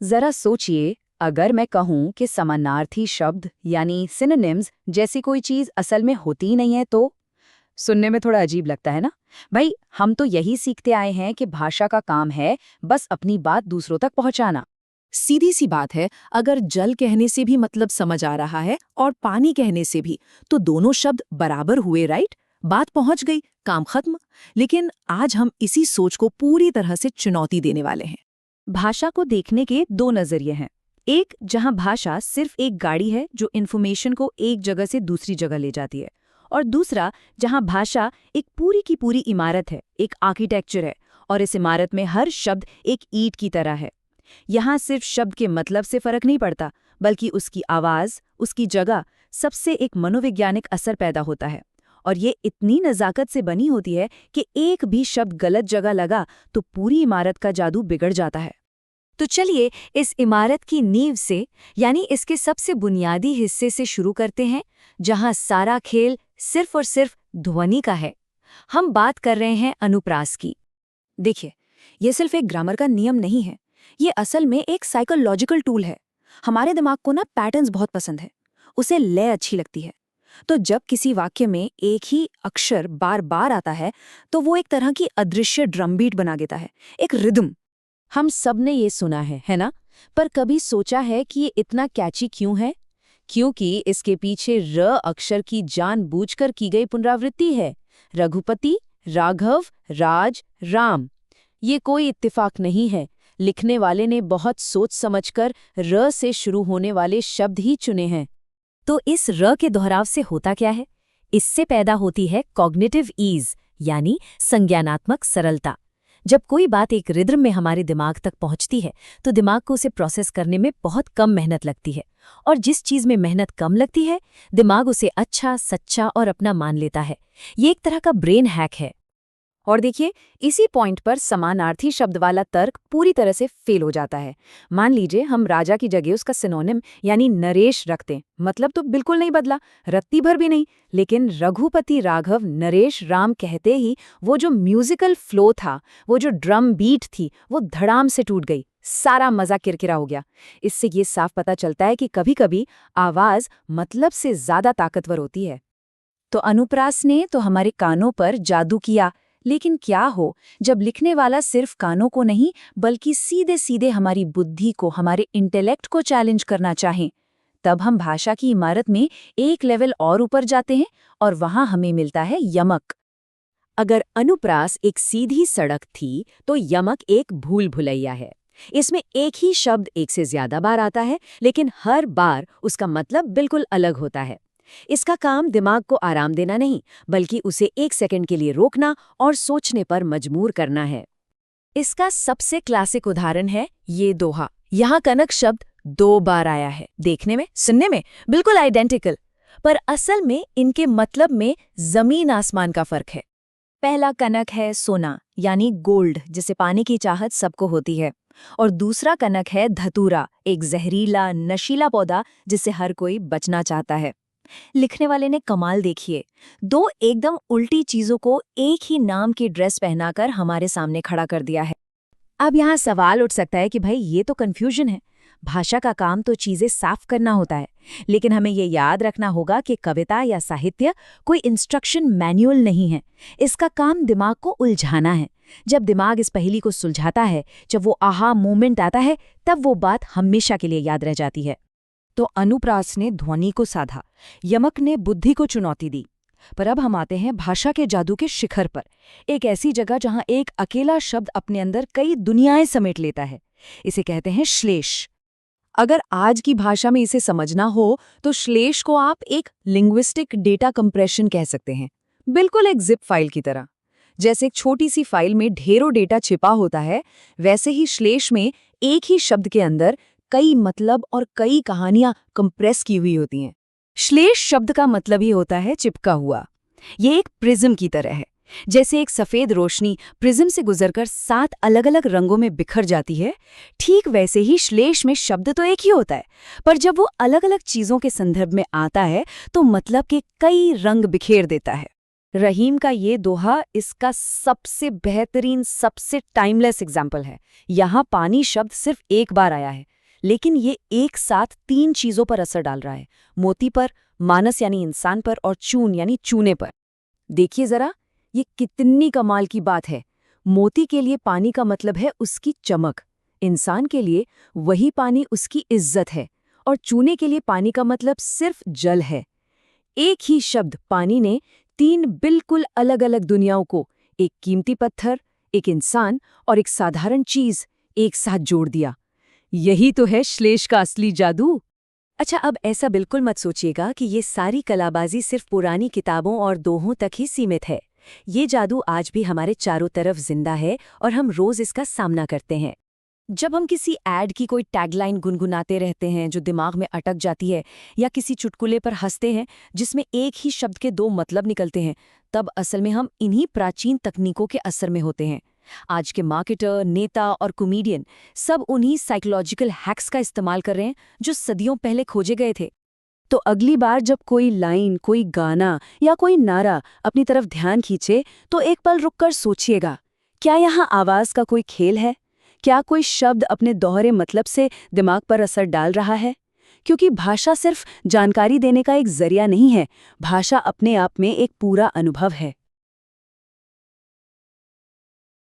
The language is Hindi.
जरा सोचिए, अगर मैं कहूं कि समानार्थी शब्द यानी सिनोनिम्स जैसी कोई चीज असल में होती ही नहीं है तो सुनने में थोड़ा अजीब लगता है ना। भाई, हम तो यही सीखते आए हैं कि भाषा का काम है बस अपनी बात दूसरों तक पहुंचाना। सीधी सी बात है, अगर जल कहने से भी मतलब समझ आ रहा है और पानी कहने से भी, तो दोनों शब्द बराबर हुए, राइट? बात पहुंच गई, काम खत्म। लेकिन आज हम इसी सोच को पूरी तरह से चुनौती देने वाले हैं। भाषा को देखने के दो नजरिए हैं। एक, जहां भाषा सिर्फ एक गाड़ी है जो इन्फॉर्मेशन को एक जगह से दूसरी जगह ले जाती है, और दूसरा, जहां भाषा एक पूरी की पूरी इमारत है, एक आर्किटेक्चर है, और इस इमारत में हर शब्द एक ईंट की तरह है। यहाँ सिर्फ शब्द के मतलब से फर्क नहीं पड़ता, बल्कि उसकी आवाज, उसकी जगह, सबसे एक मनोवैज्ञानिक असर पैदा होता है। और ये इतनी नज़ाकत से बनी होती है कि एक भी शब्द गलत जगह लगा तो पूरी इमारत का जादू बिगड़ जाता है। तो चलिए इस इमारत की नींव से, यानी इसके सबसे बुनियादी हिस्से से शुरू करते हैं, जहां सारा खेल सिर्फ और सिर्फ ध्वनि का है। हम बात कर रहे हैं अनुप्रास की। देखिए, ये सिर्फ एक ग्रामर का नियम नहीं है, ये असल में एक साइकोलॉजिकल टूल है। हमारे दिमाग को ना पैटर्न्स बहुत पसंद है, उसे लय अच्छी लगती है। तो जब किसी वाक्य में एक ही अक्षर बार बार आता है, तो वो एक तरह की अदृश्य ड्रम बीट बना देता है, एक रिदम। हम सब ने ये सुना है ना? पर कभी सोचा है कि ये इतना कैची क्यों है? क्योंकि इसके पीछे र अक्षर की जानबूझकर की गई पुनरावृत्ति है। रघुपति, राघव, राज, राम। ये कोई इत्तेफाक नहीं है। लिखने वाले ने बहुत सोच समझकर र से शुरू होने वाले शब्द ही चुने हैं। तो इस र के दोहराव से होता क्या है? इससे पैदा होती है कॉग्निटिव ईज, यानी संज्ञानात्मक सरलता। जब कोई बात एक रिदम में हमारे दिमाग तक पहुंचती है, तो दिमाग को उसे प्रोसेस करने में बहुत कम मेहनत लगती है। और जिस चीज में मेहनत कम लगती है, दिमाग उसे अच्छा, सच्चा और अपना मान लेता है। ये एक तरह का ब्रेन हैक है। और देखिए, इसी पॉइंट पर समानार्थी शब्द वाला तर्क पूरी तरह से फेल हो जाता है। मान लीजिए हम राजा की जगह उसका सिनोनिम यानी नरेश रखते, मतलब तो बिल्कुल नहीं बदला, रत्ती भर भी नहीं, लेकिन रघुपति, राघव, नरेश, राम कहते ही वो जो म्यूजिकल फ्लो था, वो जो ड्रम बीट थी, वो धड़ाम से टूट गई। सारा मजा किरकिरा हो गया। इससे ये साफ पता चलता है कि कभी-कभी आवाज मतलब से ज्यादा ताकतवर होती है। तो अनुप्रास ने तो हमारे कानों पर जादू किया, लेकिन क्या हो जब लिखने वाला सिर्फ कानों को नहीं, बल्कि सीधे सीधे हमारी बुद्धि को, हमारे इंटेलेक्ट को चैलेंज करना चाहें? तब हम भाषा की इमारत में एक लेवल और ऊपर जाते हैं, और वहां हमें मिलता है यमक। अगर अनुप्रास एक सीधी सड़क थी, तो यमक एक भूल भुलैया है। इसमें एक ही शब्द एक से ज्यादा बार आता है, लेकिन हर बार उसका मतलब बिल्कुल अलग होता है। इसका काम दिमाग को आराम देना नहीं, बल्कि उसे एक सेकंड के लिए रोकना और सोचने पर मजबूर करना है। इसका सबसे क्लासिक उदाहरण है ये दोहा। यहाँ कनक शब्द 2 बार आया है। देखने में, सुनने में बिल्कुल आइडेंटिकल, पर असल में इनके मतलब में जमीन आसमान का फर्क है। पहला कनक है सोना, यानी गोल्ड, जिसे पाने की चाहत सबको होती है। और दूसरा कनक है धतूरा, एक जहरीला नशीला पौधा जिससे हर कोई बचना चाहता है। लिखने वाले ने कमाल देखिए, 2 एकदम उल्टी चीजों को एक ही नाम की ड्रेस पहनाकर हमारे सामने खड़ा कर दिया है। अब यहाँ सवाल उठ सकता है कि भाई ये तो कंफ्यूजन है। भाषा का काम तो चीजें साफ करना होता है, लेकिन हमें ये याद रखना होगा कि कविता या साहित्य कोई इंस्ट्रक्शन मैनुअल नहीं है। इसका काम दिमाग को उलझाना है। जब दिमाग इस पहेली को सुलझाता है, जब वो आहा मोमेंट आता है, तब वो बात हमेशा के लिए याद रह जाती है। तो अनुप्रास ने ध्वनि को साधा, यमक ने बुद्धि को चुनौती दी। पर अब हम आते हैं भाषा के जादू के शिखर पर, एक ऐसी जगह जहां एक अकेला शब्द अपने अंदर कई दुनियाएं समेट लेता है। इसे कहते हैं श्लेष। अगर आज की भाषा में इसे समझना हो, तो श्लेष को आप एक लिंग्विस्टिक डेटा कंप्रेशन कह सकते हैं, बिल्कुल एक जिप फाइल की तरह। जैसे एक छोटी सी फाइल में ढेरों डेटा छिपा होता है, वैसे ही श्लेष में एक ही शब्द के अंदर कई मतलब और कई कहानियां कंप्रेस की हुई होती हैं। श्लेष शब्द का मतलब ही होता है चिपका हुआ। ये एक प्रिज्म की तरह है। जैसे एक सफेद रोशनी प्रिज्म से गुजरकर 7 अलग-अलग रंगों में बिखर जाती है, ठीक वैसे ही श्लेष में शब्द तो एक ही होता है, पर जब वो अलग-अलग चीजों के संदर्भ में आता है, तो मतलब के कई रंग बिखेर देता है। रहीम का ये दोहा इसका सबसे बेहतरीन, सबसे टाइमलेस एग्जाम्पल है। यहाँ पानी शब्द सिर्फ एक बार आया है, लेकिन ये एक साथ 3 चीजों पर असर डाल रहा है। मोती पर, मानस यानी इंसान पर, और चून यानी चूने पर। देखिए जरा, ये कितनी कमाल की बात है। मोती के लिए पानी का मतलब है उसकी चमक, इंसान के लिए वही पानी उसकी इज्जत है, और चूने के लिए पानी का मतलब सिर्फ जल है। एक ही शब्द पानी ने 3 बिल्कुल अलग अलग दुनियाओं को, एक कीमती पत्थर, एक इंसान और एक साधारण चीज, एक साथ जोड़ दिया। यही तो है श्लेष का असली जादू। अच्छा, अब ऐसा बिल्कुल मत सोचिएगा कि ये सारी कलाबाजी सिर्फ पुरानी किताबों और दोहों तक ही सीमित है। ये जादू आज भी हमारे चारों तरफ जिंदा है और हम रोज इसका सामना करते हैं। जब हम किसी ऐड की कोई टैगलाइन गुनगुनाते रहते हैं जो दिमाग में अटक जाती है, या किसी चुटकुले पर हंसते हैं जिसमें एक ही शब्द के 2 मतलब निकलते हैं, तब असल में हम इन्हीं प्राचीन तकनीकों के असर में होते हैं। आज के मार्केटर, नेता और कॉमेडियन सब उन्हीं साइकोलॉजिकल हैक्स का इस्तेमाल कर रहे हैं जो सदियों पहले खोजे गए थे। तो अगली बार जब कोई लाइन, कोई गाना या कोई नारा अपनी तरफ ध्यान खींचे, तो एक पल रुककर सोचिएगा, क्या यहाँ आवाज का कोई खेल है? क्या कोई शब्द अपने दोहरे मतलब से दिमाग पर असर डाल रहा है? क्योंकि भाषा सिर्फ जानकारी देने का एक जरिया नहीं है, भाषा अपने आप में एक पूरा अनुभव है।